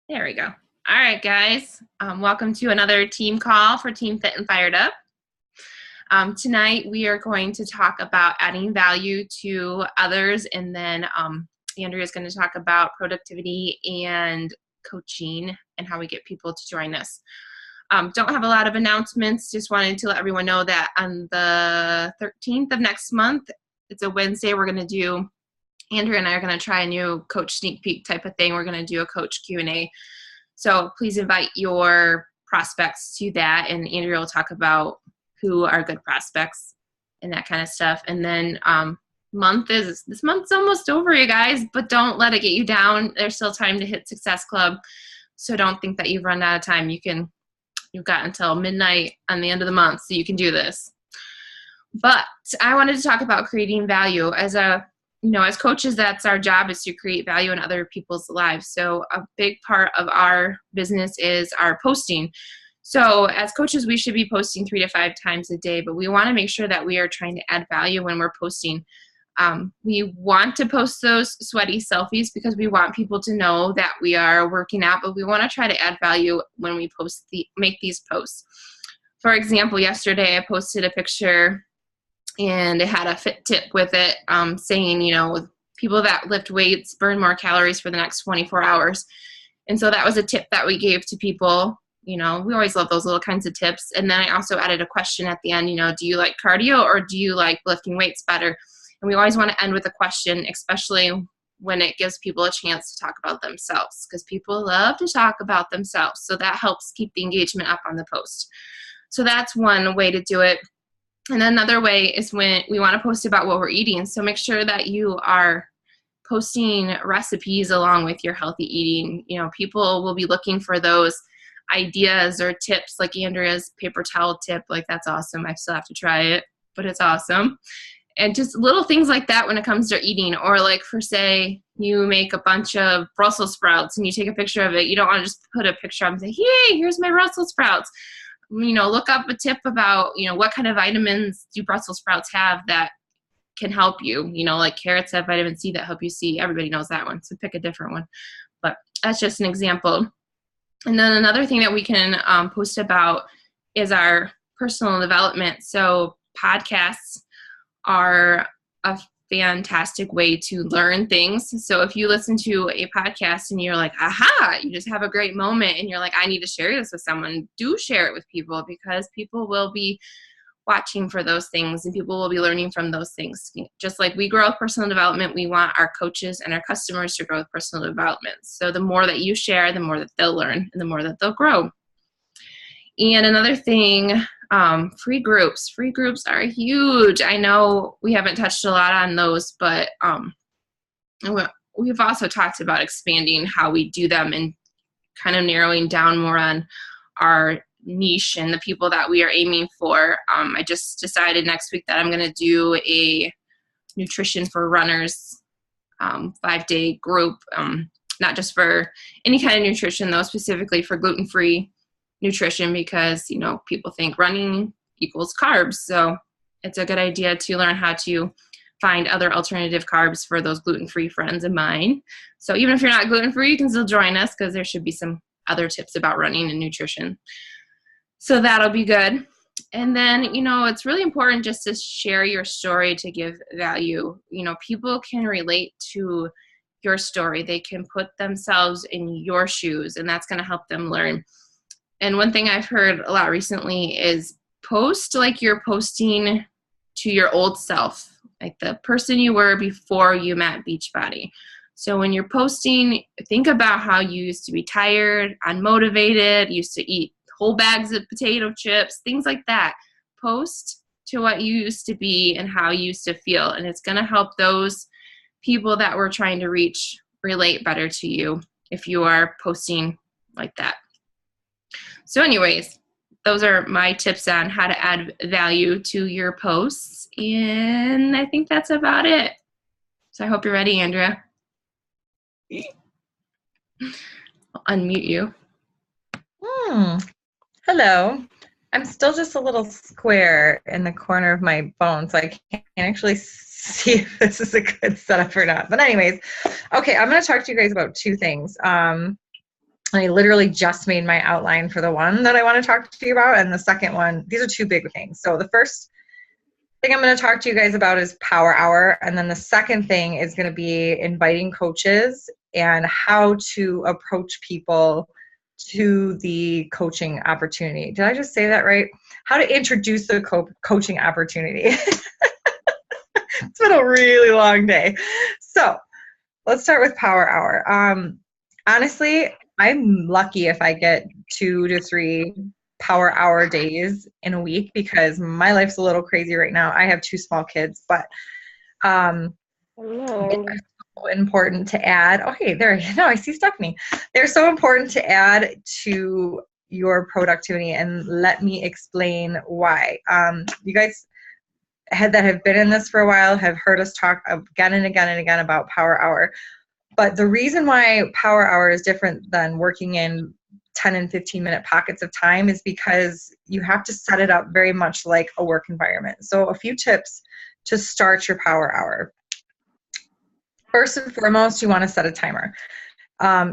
There we go. All right, guys. Welcome to another team call for Team Fit and Fired Up. Tonight, we are going to talk about adding value to others, and then Andrea is going to talk about productivity and coaching and how we get people to join us. Don't have a lot of announcements. Just wanted to let everyone know that on the 13th of next month, it's a Wednesday, we're going to do Andrea and I are going to try a new coach sneak peek type of thing. We're going to do a coach Q&A. So please invite your prospects to that, and Andrea will talk about who are good prospects and that kind of stuff. And then this month's almost over, you guys, but don't let it get you down. There's still time to hit Success Club. So don't think that you've run out of time. You've got until midnight on the end of the month, so you can do this. But I wanted to talk about creating value. As coaches, that's our job, is to create value in other people's lives. So a big part of our business is our posting. So as coaches, we should be posting 3 to 5 times a day, but we want to make sure that we are trying to add value when we're posting. We want to post those sweaty selfies because we want people to know that we are working out, but we want to try to add value when we make these posts. For example, yesterday I posted a picture and it had a fit tip with it, saying, people that lift weights burn more calories for the next 24 hours. And so that was a tip that we gave to people. We always love those little kinds of tips. And then I also added a question at the end, do you like cardio or do you like lifting weights better? And we always want to end with a question, especially when it gives people a chance to talk about themselves, because people love to talk about themselves. So that helps keep the engagement up on the post. So that's one way to do it. And another way is when we want to post about what we're eating. So make sure that you are posting recipes along with your healthy eating. People will be looking for those ideas or tips, like Andrea's paper towel tip. Like, that's awesome. I still have to try it, but it's awesome. And just little things like that when it comes to eating. Or like, for say, you make a bunch of Brussels sprouts and you take a picture of it. You don't want to just put a picture up and say, hey, here's my Brussels sprouts. Look up a tip about, what kind of vitamins do Brussels sprouts have that can help you. Like carrots have vitamin C that help you see. Everybody knows that one, so pick a different one. But that's just an example. And then another thing that we can post about is our personal development. So podcasts are a fantastic way to learn things. So if you listen to a podcast and you're like, aha, you just have a great moment and you're like, I need to share this with someone, do share it with people, because people will be watching for those things and people will be learning from those things. Just like we grow with personal development, we want our coaches and our customers to grow with personal development. So the more that you share, the more that they'll learn and the more that they'll grow. And another thing, free groups. Free groups are huge. I know we haven't touched a lot on those, but we've also talked about expanding how we do them and kind of narrowing down more on our niche and the people that we are aiming for. I just decided next week that I'm going to do a nutrition for runners 5-day group, not just for any kind of nutrition, though, specifically for gluten-free nutrition, because people think running equals carbs. So it's a good idea to learn how to find other alternative carbs for those gluten-free friends of mine. So even if you're not gluten-free, you can still join us, because there should be some other tips about running and nutrition. So that'll be good. And then, it's really important just to share your story to give value. People can relate to your story. They can put themselves in your shoes, and that's going to help them learn. And one thing I've heard a lot recently is post like you're posting to your old self, like the person you were before you met Beachbody. So when you're posting, think about how you used to be tired, unmotivated, used to eat whole bags of potato chips, things like that. Post to what you used to be and how you used to feel. And it's going to help those people that we're trying to reach relate better to you if you are posting like that. So anyways, those are my tips on how to add value to your posts. And I think that's about it. So I hope you're ready, Andrea. I'll unmute you. Hello. I'm still just a little square in the corner of my phone, so I can't actually see if this is a good setup or not. But anyways, okay, I'm going to talk to you guys about two things. I literally just made my outline for the one that I want to talk to you about. And the second one, these are two big things. So the first thing I'm going to talk to you guys about is Power Hour. And then the second thing is going to be inviting coaches and how to approach people to the coaching opportunity. Did I just say that right? How to introduce the coaching opportunity. It's been a really long day. So let's start with Power Hour. Honestly, I'm lucky if I get 2 to 3 Power Hour days in a week because my life's a little crazy right now. I have 2 small kids, but they're so important to add. Oh, hey, there. No, I see Stephanie. They're so important to add to your productivity, and let me explain why. You guys that have been in this for a while have heard us talk again and again and again about Power Hour. But the reason why Power Hour is different than working in 10 and 15-minute pockets of time is because you have to set it up very much like a work environment. So a few tips to start your Power Hour. First and foremost, you want to set a timer.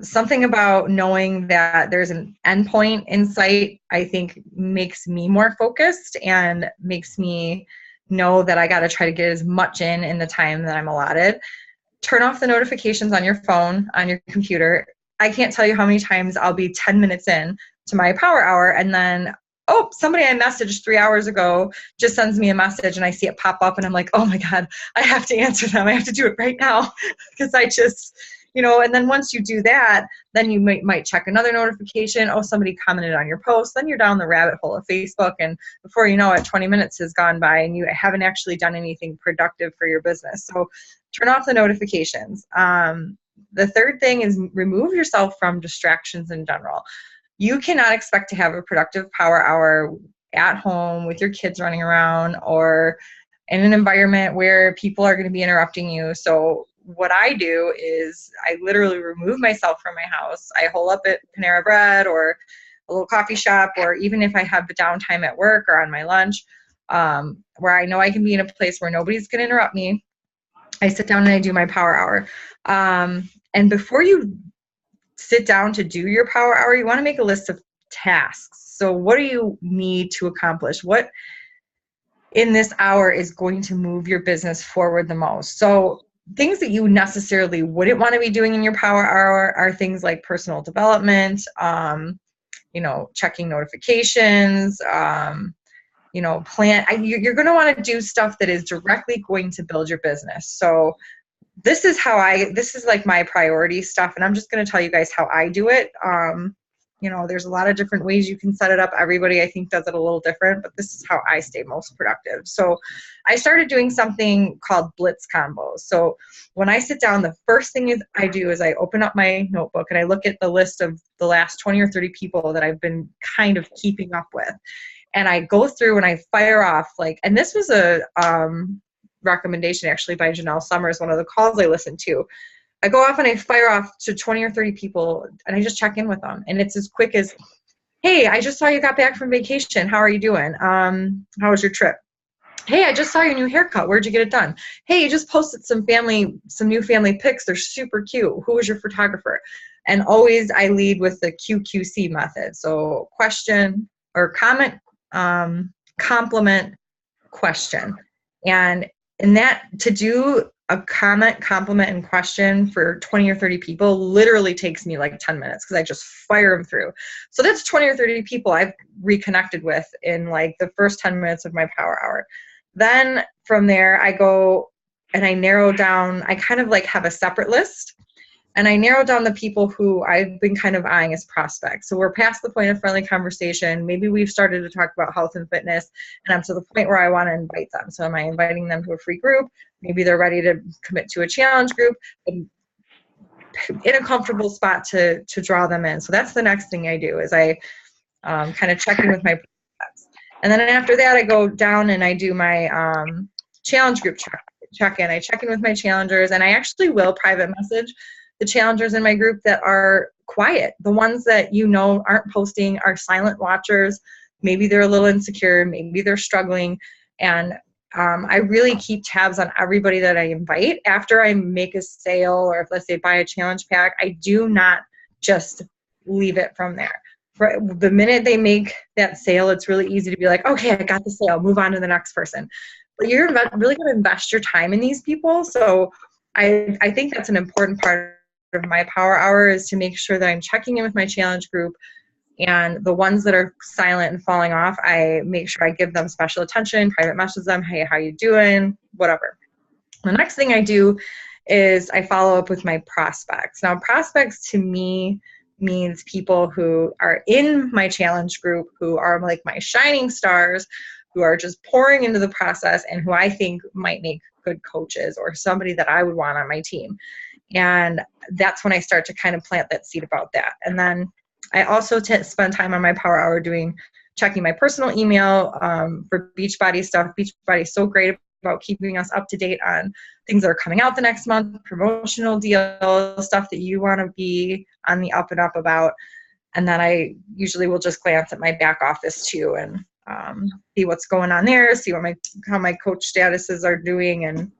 Something about knowing that there's an endpoint in sight, I think, makes me more focused and makes me know that I got to try to get as much in the time that I'm allotted. Turn off the notifications on your phone, on your computer. I can't tell you how many times I'll be 10 minutes in to my Power Hour and then, oh, somebody I messaged 3 hours ago just sends me a message and I see it pop up and I'm like, oh my God, I have to answer them. I have to do it right now because I just, and then once you do that, then you might check another notification. Oh, somebody commented on your post. Then you're down the rabbit hole of Facebook. And before you know it, 20 minutes has gone by and you haven't actually done anything productive for your business. So turn off the notifications. The third thing is remove yourself from distractions in general. You cannot expect to have a productive Power Hour at home with your kids running around or in an environment where people are going to be interrupting you. So what I do is I literally remove myself from my house. I hole up at Panera Bread or a little coffee shop, or even if I have the downtime at work or on my lunch, where I know I can be in a place where nobody's going to interrupt me. I sit down and I do my Power Hour. And before you sit down to do your Power Hour, you want to make a list of tasks. So what do you need to accomplish? What in this hour is going to move your business forward the most? So things that you necessarily wouldn't want to be doing in your Power Hour are things like personal development, checking notifications, you're going to want to do stuff that is directly going to build your business. So this is like my priority stuff. And I'm just going to tell you guys how I do it. There's a lot of different ways you can set it up. Everybody, I think, does it a little different, but this is how I stay most productive. So I started doing something called Blitz combos. So when I sit down, the first thing I do is I open up my notebook and I look at the list of the last 20 or 30 people that I've been kind of keeping up with. And I go through and I fire off and this was a recommendation actually by Janelle Summers, one of the calls I listened to. I go off and I fire off to 20 or 30 people and I just check in with them. And it's as quick as, hey, I just saw you got back from vacation. How are you doing? How was your trip? Hey, I just saw your new haircut. Where'd you get it done? Hey, you just posted some new family pics. They're super cute. Who was your photographer? And always I lead with the QQC method. So question or comment, compliment, question. And in that, to do a comment, compliment, and question for 20 or 30 people literally takes me like 10 minutes because I just fire them through. So that's 20 or 30 people I've reconnected with in like the first 10 minutes of my Power Hour. Then from there, I go and I narrow down, I kind of like have a separate list. And I narrow down the people who I've been kind of eyeing as prospects. So we're past the point of friendly conversation. Maybe we've started to talk about health and fitness, and I'm to the point where I want to invite them. So am I inviting them to a free group? Maybe they're ready to commit to a challenge group. In a comfortable spot to draw them in. So that's the next thing I do is I kind of check in with my prospects. And then after that, I go down and I do my challenge group check-in. I check in with my challengers, and I actually will private message the challengers in my group that are quiet, the ones that aren't posting, are silent watchers. Maybe they're a little insecure, maybe they're struggling, and I really keep tabs on everybody that I invite. After I make a sale, or if let's say buy a challenge pack, I do not just leave it from there. Right, the minute they make that sale, it's really easy to be like, okay, I got the sale, move on to the next person. But you're really going to invest your time in these people. So I think that's an important part of my power hour, is to make sure that I'm checking in with my challenge group, and the ones that are silent and falling off, I make sure I give them special attention, private message them, hey, how you doing, whatever. The next thing I do is I follow up with my prospects. Now, prospects to me means people who are in my challenge group, who are like my shining stars, who are just pouring into the process, and who I think might make good coaches, or somebody that I would want on my team. And that's when I start to kind of plant that seed about that. And then I also spend time on my power hour checking my personal email for Beachbody stuff. Beachbody is so great about keeping us up to date on things that are coming out the next month, promotional deals, stuff that you want to be on the up and up about. And then I usually will just glance at my back office too, and see what's going on there, see what how my coach statuses are doing, and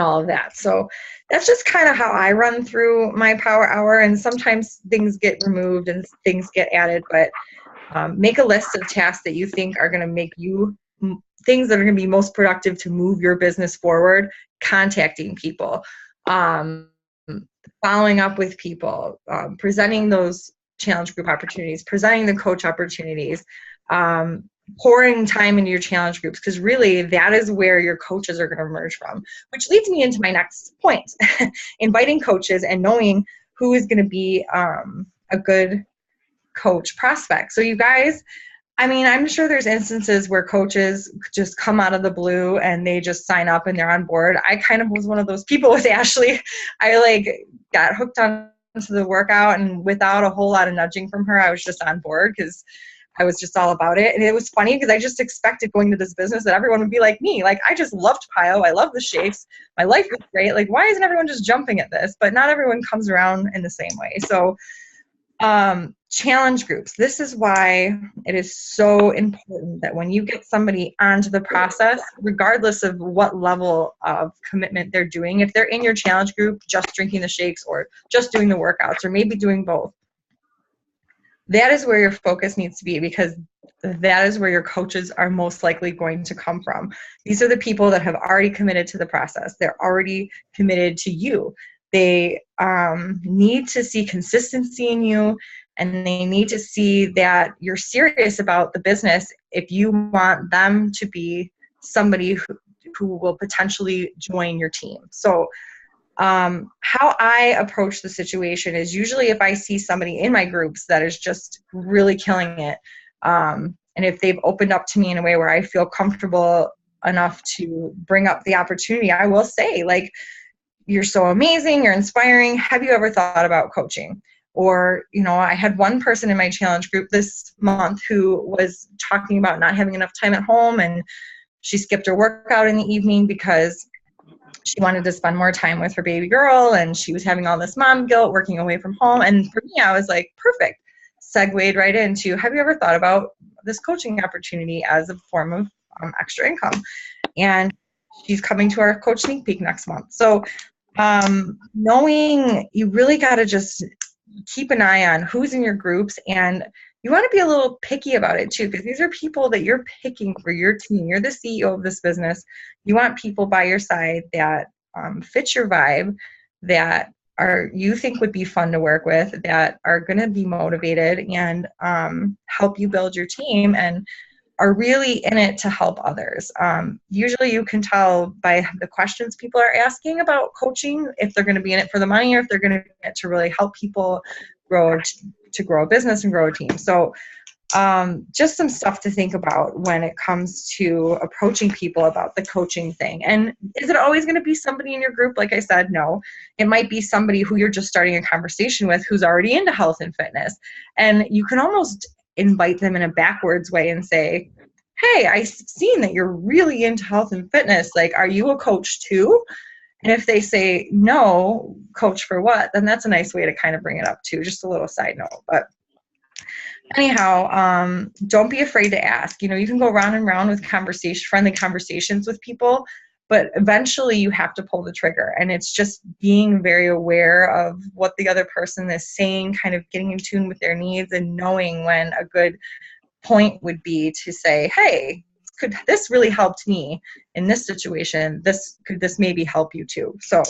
all of that. So that's just kind of how I run through my power hour. And sometimes things get removed and things get added, but make a list of tasks that you think are going to make you things that are going to be most productive to move your business forward. Contacting people, following up with people, presenting those challenge group opportunities, presenting the coach opportunities, pouring time into your challenge groups, because really that is where your coaches are going to emerge from, which leads me into my next point. Inviting coaches and knowing who is going to be a good coach prospect. So you guys, I mean, I'm sure there's instances where coaches just come out of the blue and they just sign up and they're on board. I kind of was one of those people with Ashley. I got hooked on to the workout, and without a whole lot of nudging from her, I was just on board because I was just all about it. And it was funny because I just expected going to this business that everyone would be like me. Like, I just loved PiYo. I love the shakes. My life was great. Like, why isn't everyone just jumping at this? But not everyone comes around in the same way. So challenge groups. This is why it is so important that when you get somebody onto the process, regardless of what level of commitment they're doing, if they're in your challenge group, just drinking the shakes or just doing the workouts or maybe doing both, that is where your focus needs to be, because that is where your coaches are most likely going to come from. These are the people that have already committed to the process. They're already committed to you. They need to see consistency in you, and they need to see that you're serious about the business if you want them to be somebody who will potentially join your team. So how I approach the situation is usually if I see somebody in my groups that is just really killing it, and if they've opened up to me in a way where I feel comfortable enough to bring up the opportunity, I will say, like, you're so amazing, you're inspiring. Have you ever thought about coaching? Or, I had one person in my challenge group this month who was talking about not having enough time at home, and she skipped her workout in the evening because she wanted to spend more time with her baby girl, and she was having all this mom guilt working away from home. And for me, I was like, perfect. Segued right into, have you ever thought about this coaching opportunity as a form of extra income? And she's coming to our Coach Sneak Peek next month. So knowing, you really got to just keep an eye on who's in your groups, and you want to be a little picky about it too, because these are people that you're picking for your team. You're the CEO of this business. You want people by your side that fit your vibe, that you think would be fun to work with, that are going to be motivated and help you build your team and are really in it to help others. Usually you can tell by the questions people are asking about coaching if they're going to be in it for the money or if they're going to be in it to really help people grow a business and grow a team. So just some stuff to think about when it comes to approaching people about the coaching thing. And is it always going to be somebody in your group? Like I said, no. It might be somebody who you're just starting a conversation with who's already into health and fitness. And you can almost invite them in a backwards way and say, hey, I've seen that you're really into health and fitness. Like, are you a coach too? And if they say, no, coach for what? Then that's a nice way to kind of bring it up too. Just a little side note. But anyhow, don't be afraid to ask. You can go round and round with friendly conversations with people. but eventually you have to pull the trigger. And it's just being very aware of what the other person is saying, kind of getting in tune with their needs and knowing when a good point would be to say, hey, could this really helped me in this situation? Could this maybe help you too? So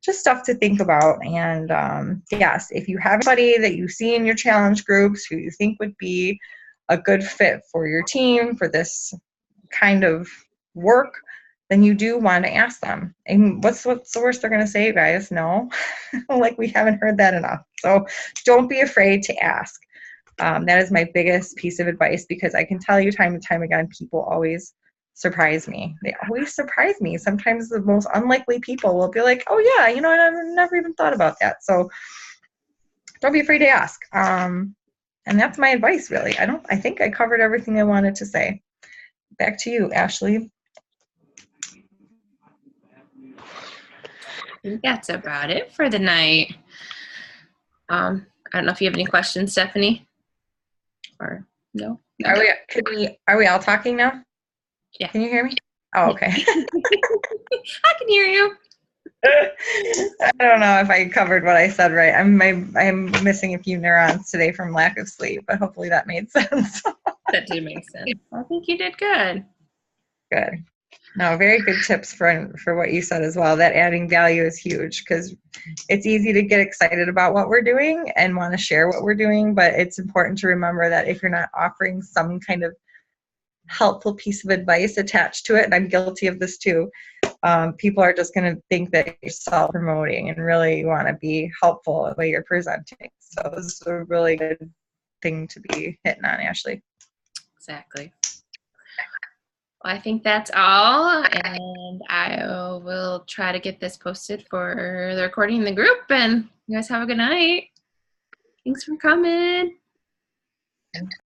just stuff to think about. And yes, if you have somebody that you see in your challenge groups who you think would be a good fit for your team for this kind of work, then you do want to ask them. And what's the worst they're going to say, you guys? No. Like, we haven't heard that enough. So don't be afraid to ask. That is my biggest piece of advice, because I can tell you time and time again, people always surprise me. They always surprise me. Sometimes the most unlikely people will be like, oh yeah, you know, I never even thought about that. So don't be afraid to ask. And that's my advice, really. I think I covered everything I wanted to say. Back to you, Ashley. I think that's about it for the night. I don't know if you have any questions, Stephanie, or no? Are we all talking now? Yeah. Can you hear me? Oh, okay. I can hear you. I don't know if I covered what I said right. I'm missing a few neurons today from lack of sleep, but hopefully that made sense. That did make sense. I think you did good. Good. No, very good tips for what you said as well. That adding value is huge, because it's easy to get excited about what we're doing and want to share what we're doing, but it's important to remember that if you're not offering some kind of helpful piece of advice attached to it, and I'm guilty of this too, people are just going to think that you're self-promoting, and really you want to be helpful in the way you're presenting. So this is a really good thing to be hitting on, Ashley. Exactly. Well, I think that's all, and I will try to get this posted for the recording in the group, and you guys have a good night. Thanks for coming.